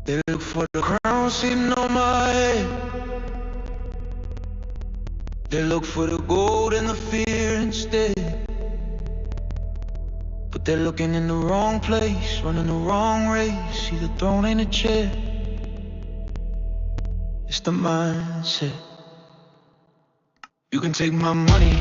They look for the crown sitting on my head. They look for the gold and the fear instead. But they're looking in the wrong place, running the wrong race. See, the throne ain't a chair, it's the mindset. You can take my money,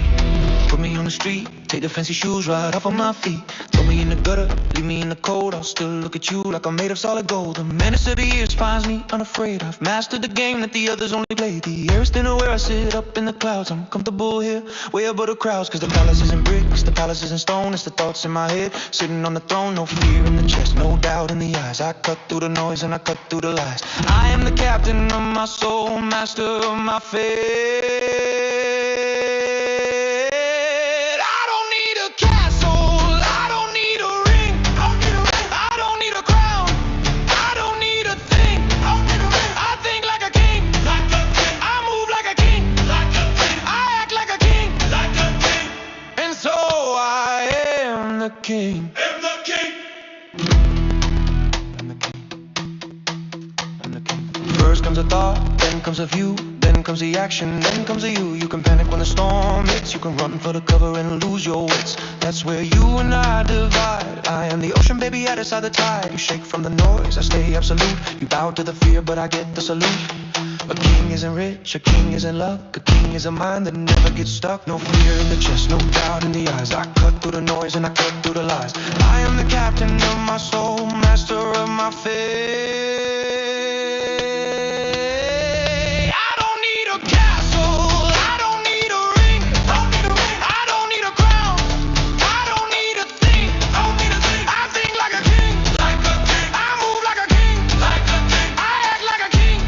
put me on the street, take the fancy shoes right off of my feet, throw me in the gutter, leave me in the cold. I'll still look at you like I'm made of solid gold. The menace of the years finds me unafraid. I've mastered the game that the others only play. The air is thinner where I sit up in the clouds. I'm comfortable here, way above the crowds. Cause the palace isn't bricks, the palace isn't stone. It's the thoughts in my head, sitting on the throne. No fear in the chest, no doubt in the eyes. I cut through the noise and I cut through the lies. I am the captain of my soul, master of my fate. King. I'm the king. I'm the king. I'm the king. First comes a thought, then comes a view, then comes the action, then comes the you. You can panic when the storm hits, you can run for the cover and lose your wits. That's where you and I divide. I am the ocean, baby, I decide the tide. You shake from the noise, I stay absolute. You bow to the fear, but I get the salute. A king isn't rich, a king isn't luck. A king is a mind that never gets stuck. No fear in the chest, no doubt in the eyes. I cut through the noise and I cut through the lies. I am the captain of my soul, master of my fate. I don't need a castle, I don't need a ring, I don't need a crown, I don't need a thing, I think like a king, I move like a king, I act like a king,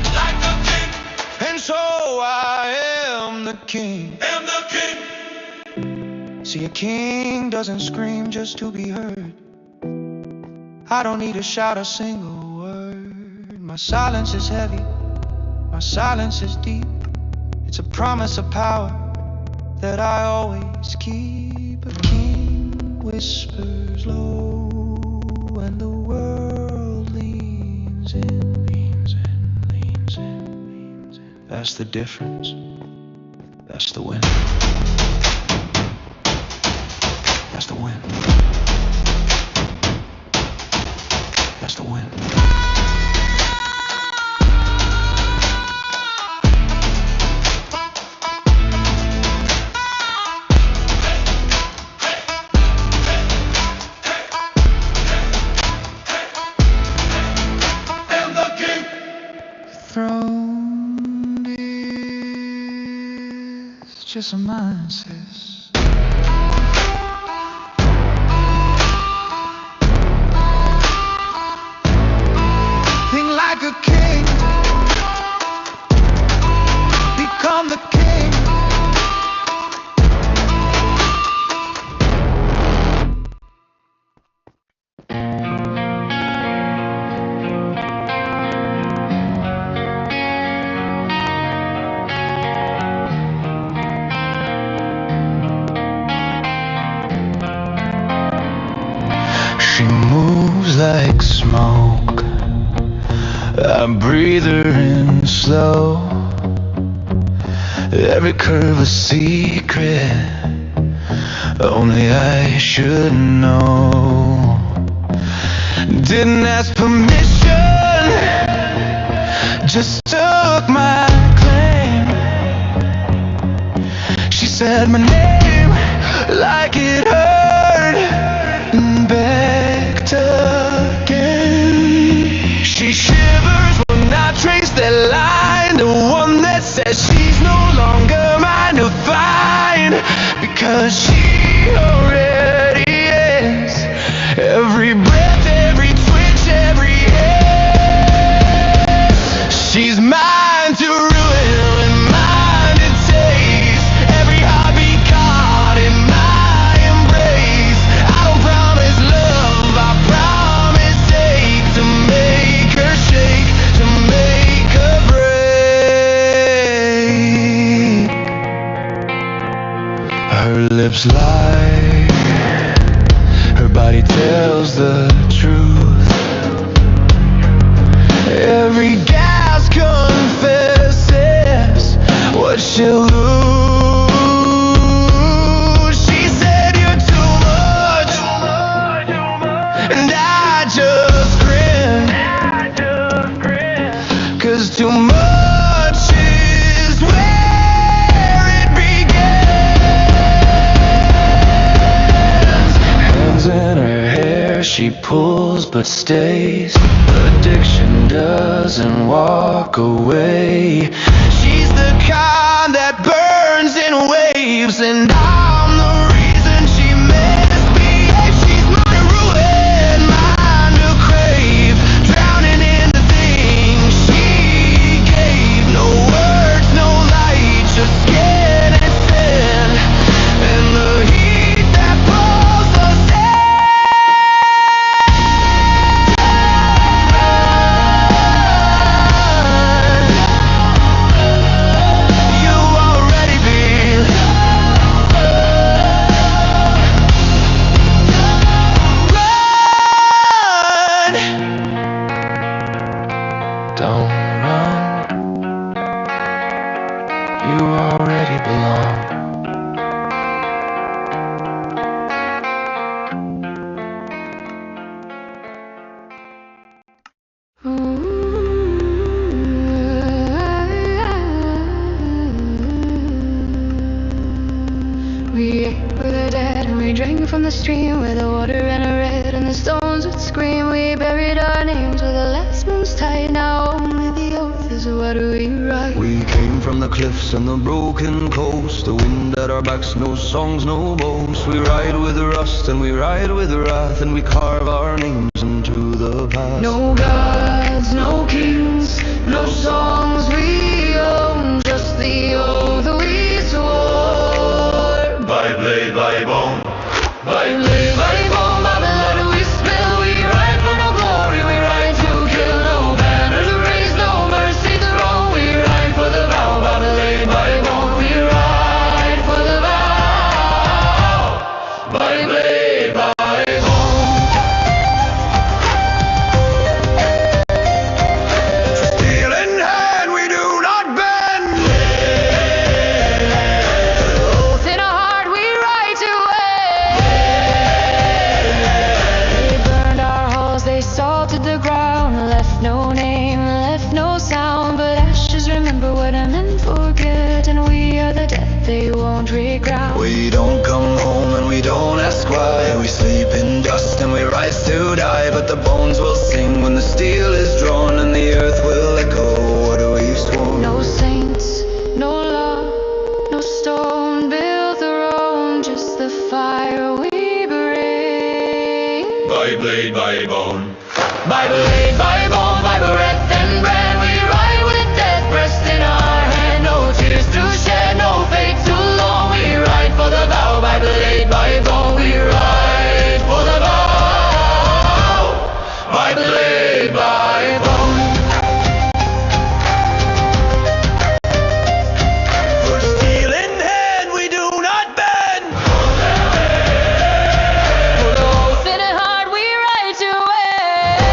and so I am the king. Am the king. See, a king doesn't scream just to be heard. I don't need to shout a single word. My silence is heavy, my silence is deep. It's a promise of power that I always keep. A king whispers low and the world leans in, leans in, leans in, leans in. That's the difference. That's the win. That's the win. That's the win. And the king. Throne is just a mindset. Like a king, become the king. She moves like smoke, I breathe her in slow. Every curve a secret, only I should know. Didn't ask permission, just took my claim. She said my name like it hurt and begged again. She shivers when I trace that line, the one that says she's no longer mine to find, because she already is. Every breath, every twitch, every hit, she's mine to ruin and mine to taste. Every heartbeat caught in my embrace. I don't promise love, I promise hate, to make her shake, to make her break. Her lips lie, her body tells the truth. Every gas confesses what she'll lose. She said you're too much, and I just grinned, 'cause too much is where it begins. Hands in her hair, she pulls but stays. Addiction doesn't walk away. She's the kind that burns in waves, and I'm the reason she misbehaves. She's my ruin, mine to crave, drowning in the things she gave. No words, no light, just skin and sin, and the heat that pulls us in. Don't run, you already belong. We ate with the dead and we drank from the stream where the water ran red and the stones would scream. We buried our names where the last moon's tied. Now only the oath is what we write. We came from the cliffs and the broken coast, the wind at our backs, no songs, no boasts. We ride with the rust and we ride with the wrath, and we carve our names into the past. No gods, no kings, no songs we own, just the oath we swore. By blade, by bone, By blade, by bone, by blood we spill. We ride for no glory, we ride to kill. No banner to raise, no mercy to roll. We ride for the vow, by blade, by bone. We ride for the vow, by blade, by bone. steel in hand, we do not bend. Oath in our heart, we ride to end. They burned our halls, they salted the ground, left no name, left no sound, but ashes remember what I meant forget, and we are the dead they won't regret. We don't come home and we don't ask why. We sleep in dust and we rise to die, but the bones will sing when the steel is drawn, and the earth will echo what we've sworn. No saints, no love, no stone built the throne, just the fire we bring. By blade, by bone, By blade, by bone, by breath and brand, we ride with a death pressed in our hand. No tears to shed, no fate too long. We ride for the vow, by blade, by bone. We ride for the vow, by blade, by bone. for steel in hand, we do not bend. For the oath in our heart, we ride to end.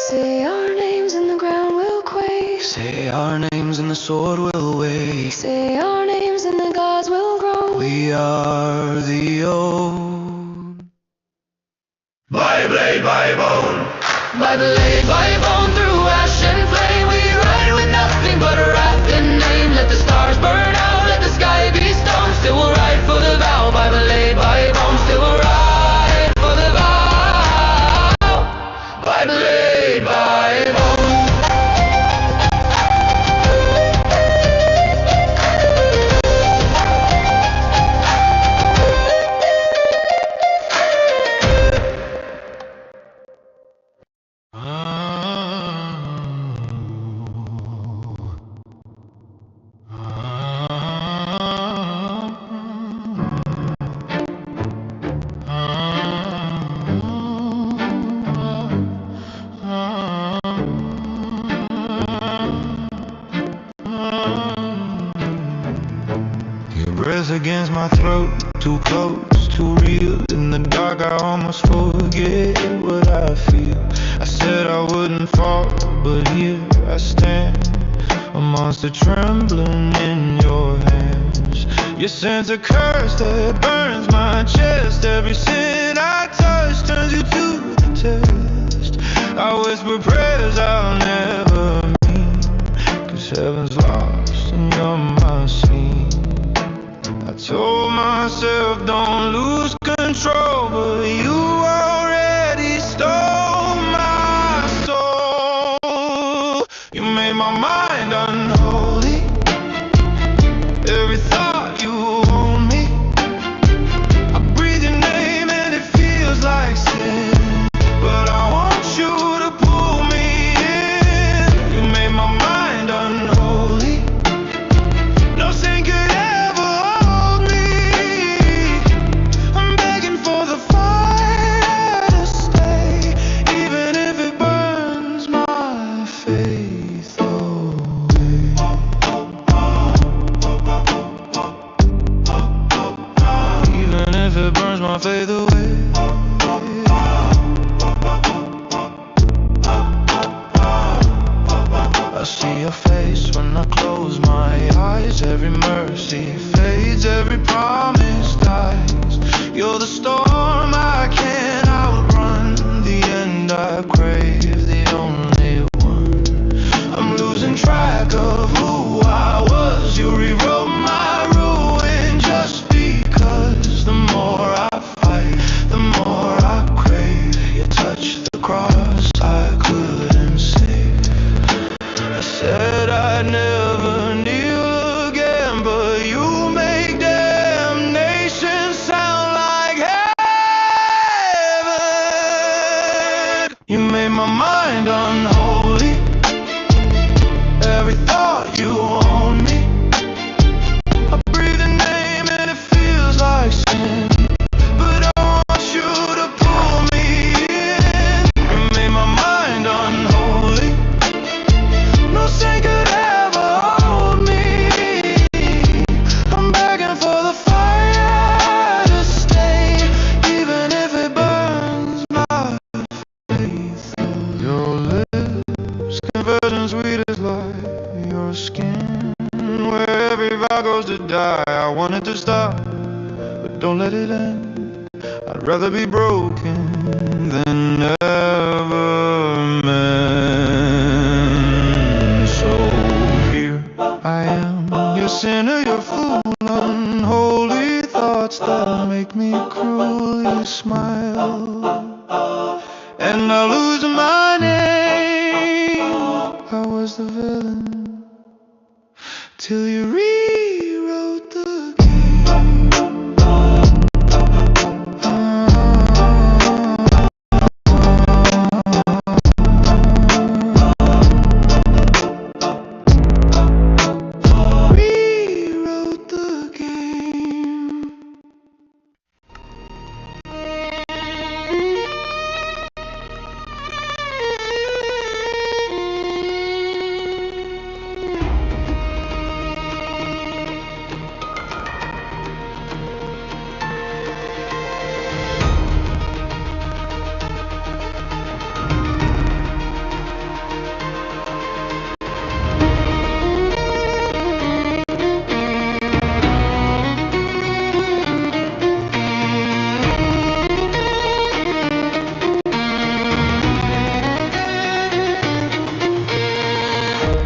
Say our names and the ground will quake. Say our names and the sword will wake. Say our names and the gods will groan. We are the old. By blade, by bone, By blade, by bone, through ash and flame, we ride with nothing but wrath in name. Let the stars burn out, let the sky be stone. Still we'll ride for the vow, by blade, by bone. Still we'll ride for the vow, by blade, by bone. against my throat, too close, too real. In the dark I almost forget what I feel. I said I wouldn't fall, but here I stand, a monster trembling in your hands. You sent a curse that burns my chest. Every sin I touch turns you to the test. I whisper prayers I'll never mean, 'cause heaven's lost and you're my scene. I told myself don't lose control, but you already stole my soul. You made my mind unholy. Every thought you own me. I breathe your name and it feels like sin, but I want you to pull me in. You made my mind unholy. No sin could ever hold me. I'm begging for the fire to stay, even if it burns my faith away. Even if it burns my faith away. I see your face when I close my eyes. Every mercy fades, every promise dies. You're the storm I can't outrun, the end I crave, the only one. I'm losing track of who I was. You rewrote my ruin just because. The more I fight, the more I crave. You touched the cross I couldn't save. I said I'd never kneel again, but you make damnation sound like heaven. You made my mind unholy. Every thought you own me. I breathe your name and it feels like sin, but I want you to pull me in. You made my mind unholy. No sin could ever hold me. I'm begging for the fire to stay, even if it burns my faith. Your lips conversion sweet as life. Your skin where every vow goes to die. I wanted to stop, but don't let it end. I'd rather be broken than never mend. So here I am, your sinner, your fool, unholy thoughts that make me cruelly smile. And I lose my name. I was the villain till you rewrote the game. Rewrote the game.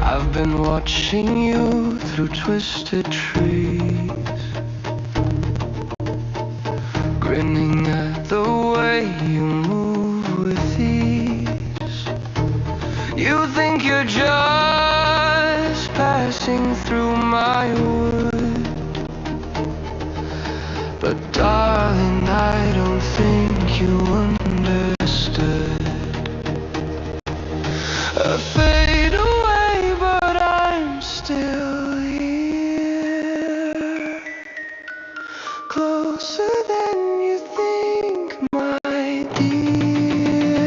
I've been watching you through twisted trees, grinning at the way you move with ease. You think you're just passing through my wood, but darling, I don't think you understood. I fade away, but I'm still here, closer than you think, my dear.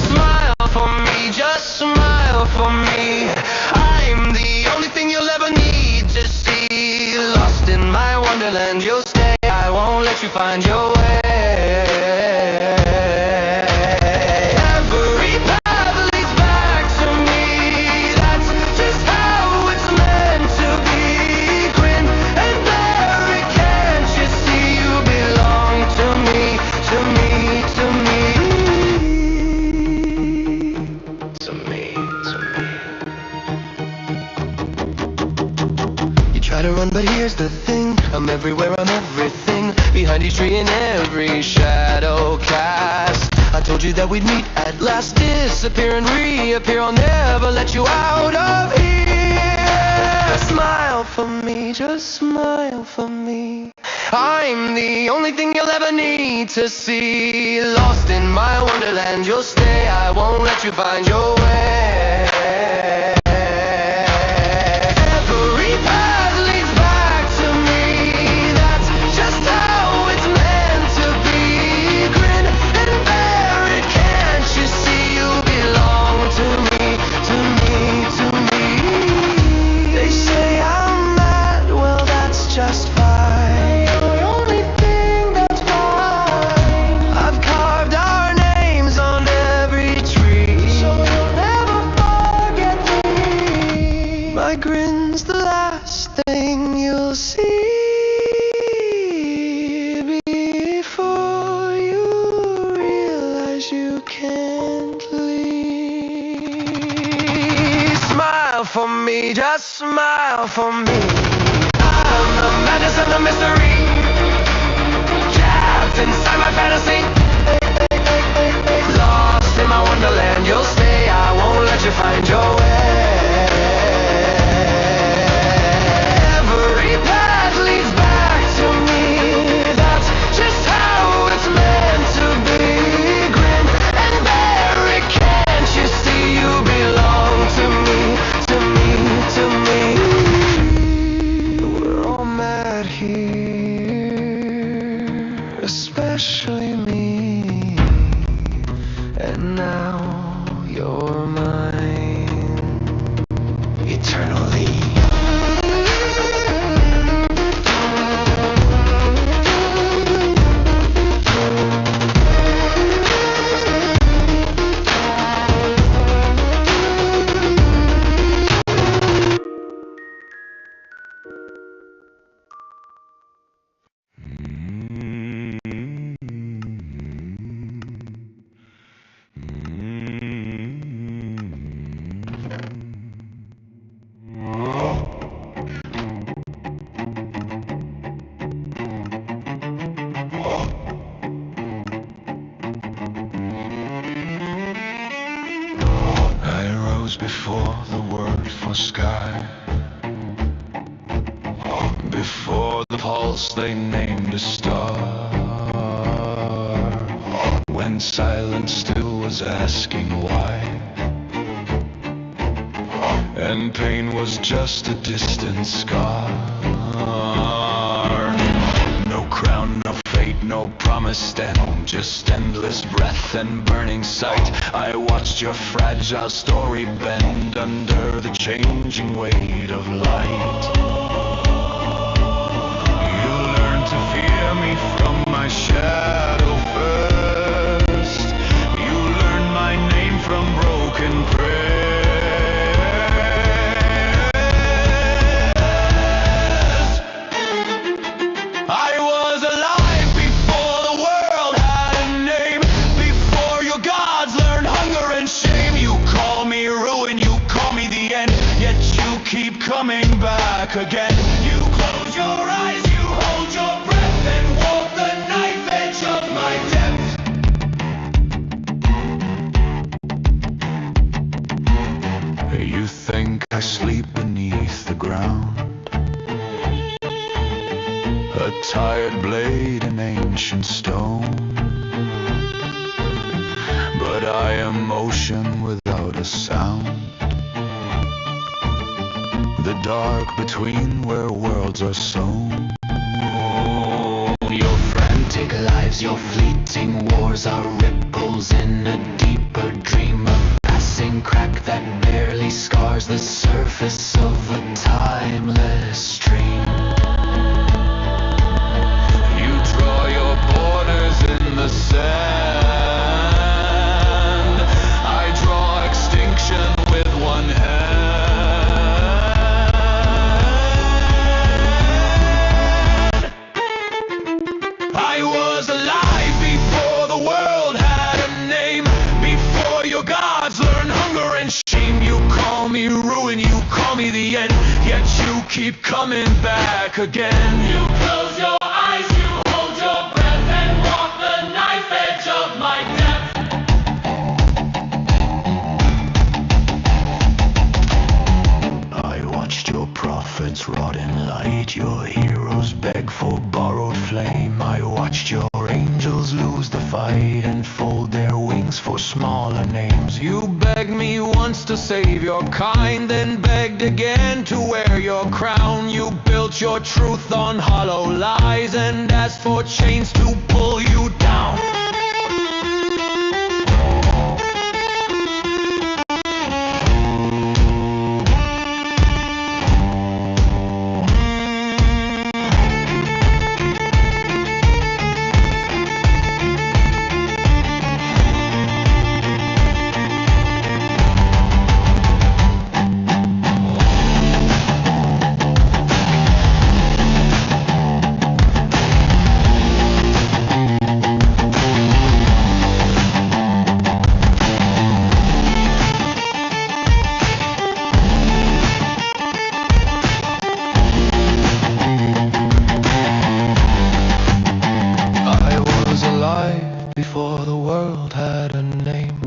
Smile for me, just smile for me. I'm the only thing you'll ever need to see. find your way. Every path leads back to me. That's just how it's meant to be. Grin and bear it, can't you see? You belong to me, to me, to me, to me, to me. You try to run, but here's the thing. I'm everywhere, I'm everything. Behind each tree and every shadow cast. I told you that we'd meet at last. Disappear and reappear, I'll never let you out of here. Smile for me, just smile for me. I'm the only thing you'll ever need to see. Lost in my wonderland, you'll stay. I won't let you find your way. Every path leads back to me. That's just how it's meant to be. Grin and bear it, can't you see? You belong to me, to me, to me. They say I'm mad, well that's just fine. You're the only thing that's fine. I've carved our names on every tree, so you'll never forget me. My grin's the last thing you'll see before you realize you can't leave. Smile for me, just smile for me. I'm the madness and the mystery, trapped inside my fantasy. Lost in my wonderland, you'll stay. I won't let you find your way. Every path leads back to me. That's just how it's meant to be. Grin and bear it, can't you see? You belong to me, to me, to me. We're all mad here, especially me. And now you're mine eternally. I rose before the word for sky, before the pulse they named a star. When silence still was asking why, and pain was just a distant scar. No crown, no fate, no promised end, just endless breath and burning sight. I watched your fragile story bend under the changing weight of light. You learned to fear me from my shadow first. You learned my name from broken prayers. I was alive before the world had a name, before your gods learned hunger and shame. You call me ruin, you call me the end, yet you keep coming back again. You close your eyes, you hold your breath, and walk the knife edge of my depth. You think I sleep beneath the ground, a tired blade in ancient stone, but I am motion without a sound. The dark between where worlds are sown. Your frantic lives, your fleeting wars are ripples in a deeper dream, a passing crack that barely scars the surface of a timeless stream. You draw your call me ruin, you call me the end, yet you keep coming back again. You close your eyes, you hold your breath, and walk the knife edge of my death. I watched your prophets rot in light, your heroes beg for borrowed flame. I watched your angels lose the fight and fold their wings for smaller names. You begged me once to save your kind, then begged again to wear your crown. You built your truth on hollow lies and asked for chains to pull you down. Before the world had a name,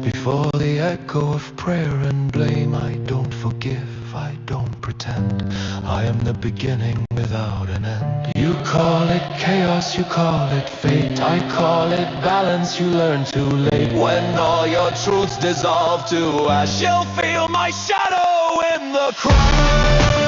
before the echo of prayer and blame. I don't forgive, I don't pretend, I am the beginning without an end. You call it chaos, you call it fate, I call it balance, you learn too late. When all your truths dissolve to ash, you'll feel my shadow in the crowd.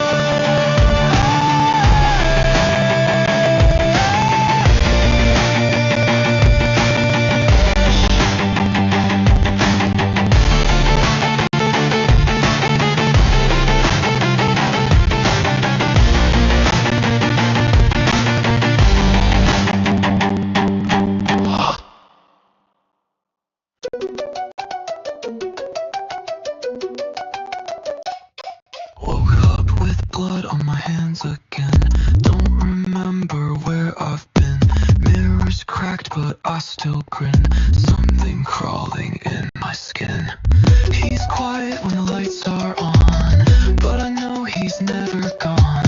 Woke up with blood on my hands again. Don't remember where I've been. Mirrors cracked, but I still grin. Something crawling in my skin. He's quiet when the lights are on, but I know he's never gone.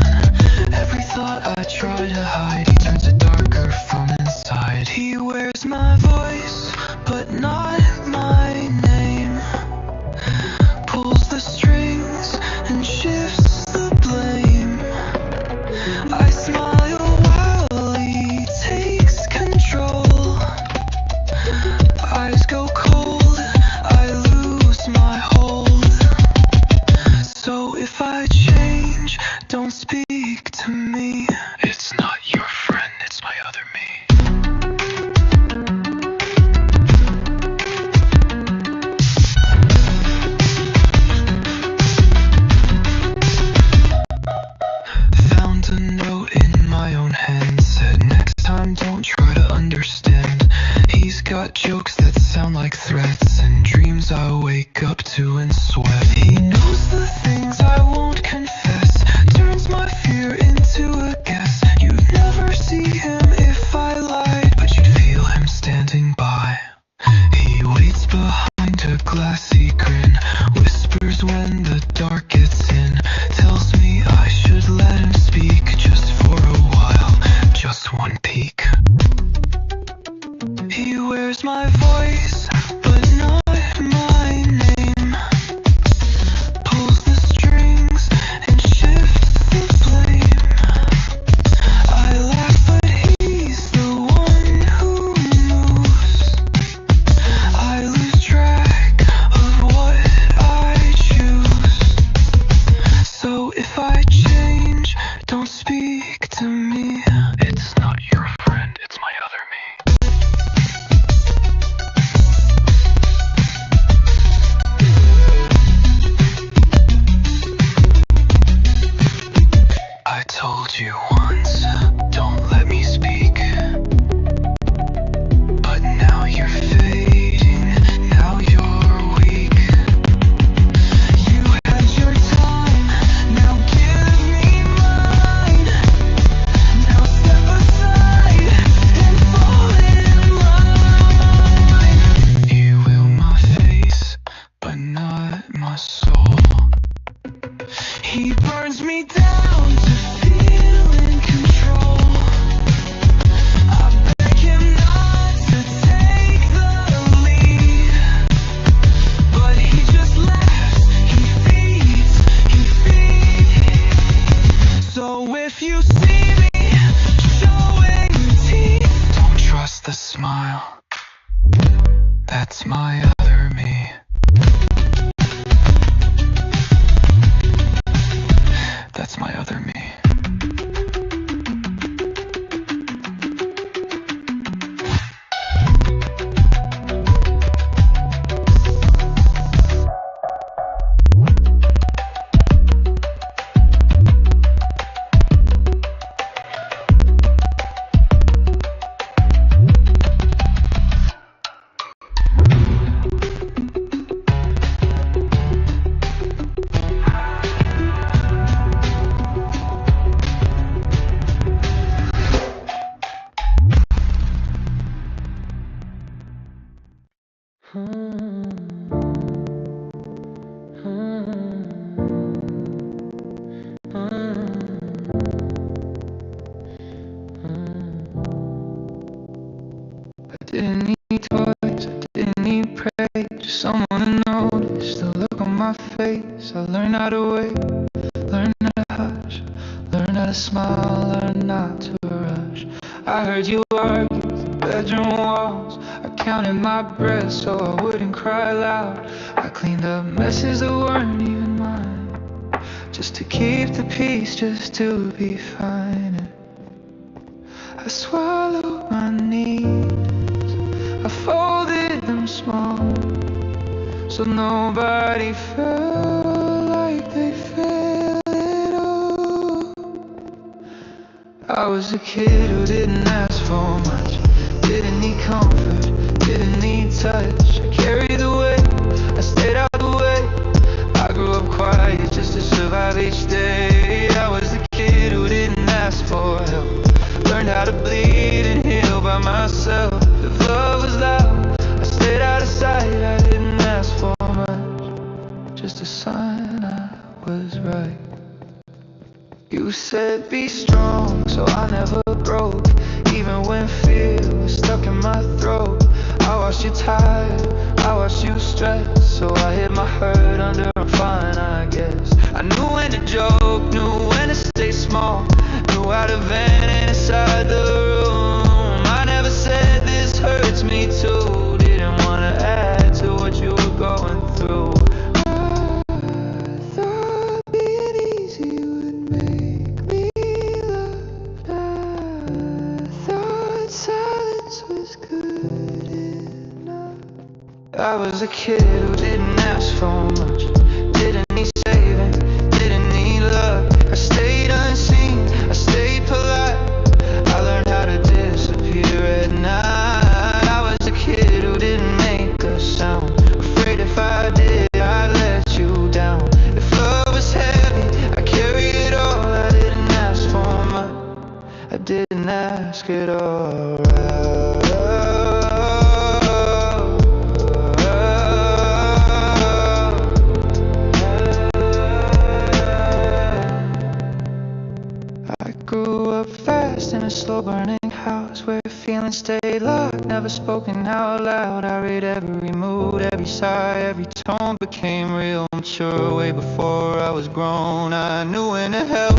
Every thought I try to hide, he turns it darker from inside. He wears my voice, but not my name. Pulls the strings and shifts the blame. I smile while he takes control. Eyes go cold, I lose my hold. So if I change, don't speak to me. It's not your friend, it's my other me. Found a note in my own hand, said next time don't try to understand. He's got jokes that sound like threats and dreams I wake up to and sweat. He knows the things I won't confess, turns my fear into a guess. You'd never see him if I lied, but you'd feel him standing by. He waits behind a glassy grin, whispers when the dark gets in, tells me I should let him speak just for a while, just one peek. He wears my voice, but not my name. Pulls the That's my other me. That's my other me. I didn't need toys, I didn't need praise, just someone to notice the look on my face. I learned how to wait, learned how to hush, learned how to smile, learned not to rush. I heard you argue with the bedroom walls. I counted my breath so I wouldn't cry loud. I cleaned up messes that weren't even mine, just to keep the peace, just to be fine. I swallowed my needs, I folded them small, so nobody felt like they failed at all. I was a kid who didn't ask for much, didn't need comfort, didn't need touch. I carried the weight, I stayed out the way. I grew up quiet just to survive each day. I was a kid who didn't ask for help, learned how to bleed and heal by myself. If love was loud, I stayed out of sight. I didn't ask for much, just a sign I was right. You said be strong, so I never broke, even when fear was stuck in my throat. I watched you tired, I watched you stress, so I hid my hurt under a fine, I guess. I knew when to joke, knew when to stay small, knew how to vent inside the room. I never said this hurts me too, didn't want to add to what you were going through. I thought being easy would make me loved. I thought silence was good enough. I was a kid who didn't ask for much, didn't need saving, didn't need love. I stayed unseen, I stayed polite. I learned how to disappear at night. I was a kid who didn't make a sound, afraid if I did, I'd let you down. If love was heavy, I carried it all. I didn't ask for much, I didn't ask at all. I grew up fast in a slow burning house where feelings stayed locked, never spoken out loud. I read every mood, every sigh, every tone became real mature way before I was grown. I knew when to help,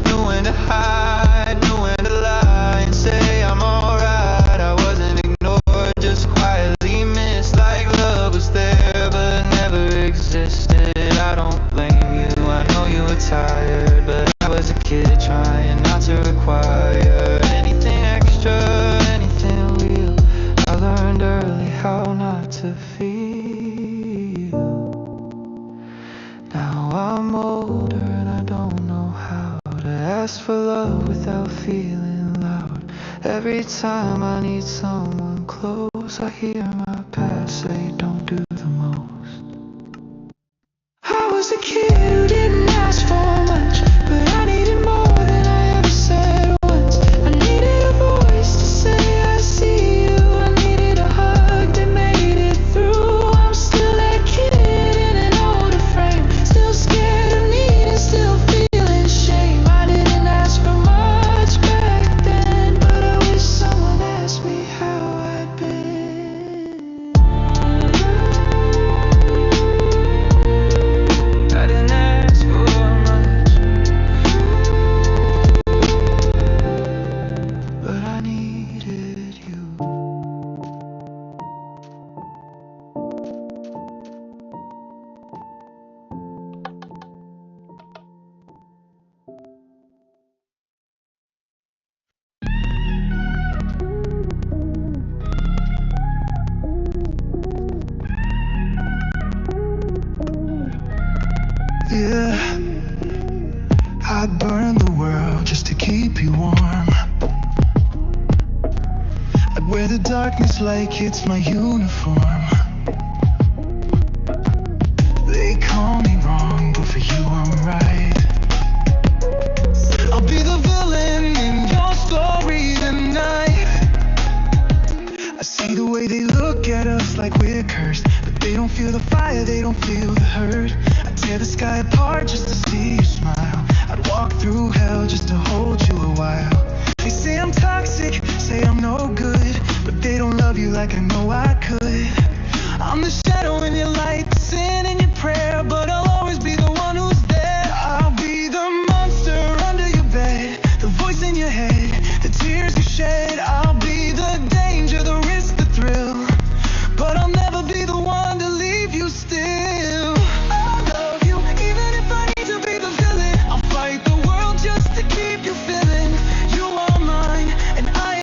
knew when to hide, knew when to lie and say I'm alright. I wasn't ignored, just quietly missed, like love was there but never existed. I don't blame you, I know you were tired, but I was a kid trying not to require anything extra, anything real. I learned early how not to feel. Now I'm older and I don't know how to ask for love without feeling loud. Every time I need someone close, I hear my past say don't do the most. I was a kid who didn't ask for much, but I needed more than I ever said once. I needed a voice to say I see you. I needed a hug that made it through. I'm still that kid in an older frame, still scared of needing, still feeling shame. I didn't ask for much back then, but I wish someone asked me how I'd been. I didn't Yeah, I'd burn the world just to keep you warm. I'd wear the darkness like it's my uniform. They call me wrong, but for you I'm right. I'll be the villain in your story tonight. I see the way they look at us like we're cursed, but they don't feel the fire, they don't feel the hurt. I tear the sky apart just to see you smile. I'd walk through hell just to hold you a while. They say I'm toxic, say I'm no good, but they don't love you like I know I could. I'm the shadow in your life.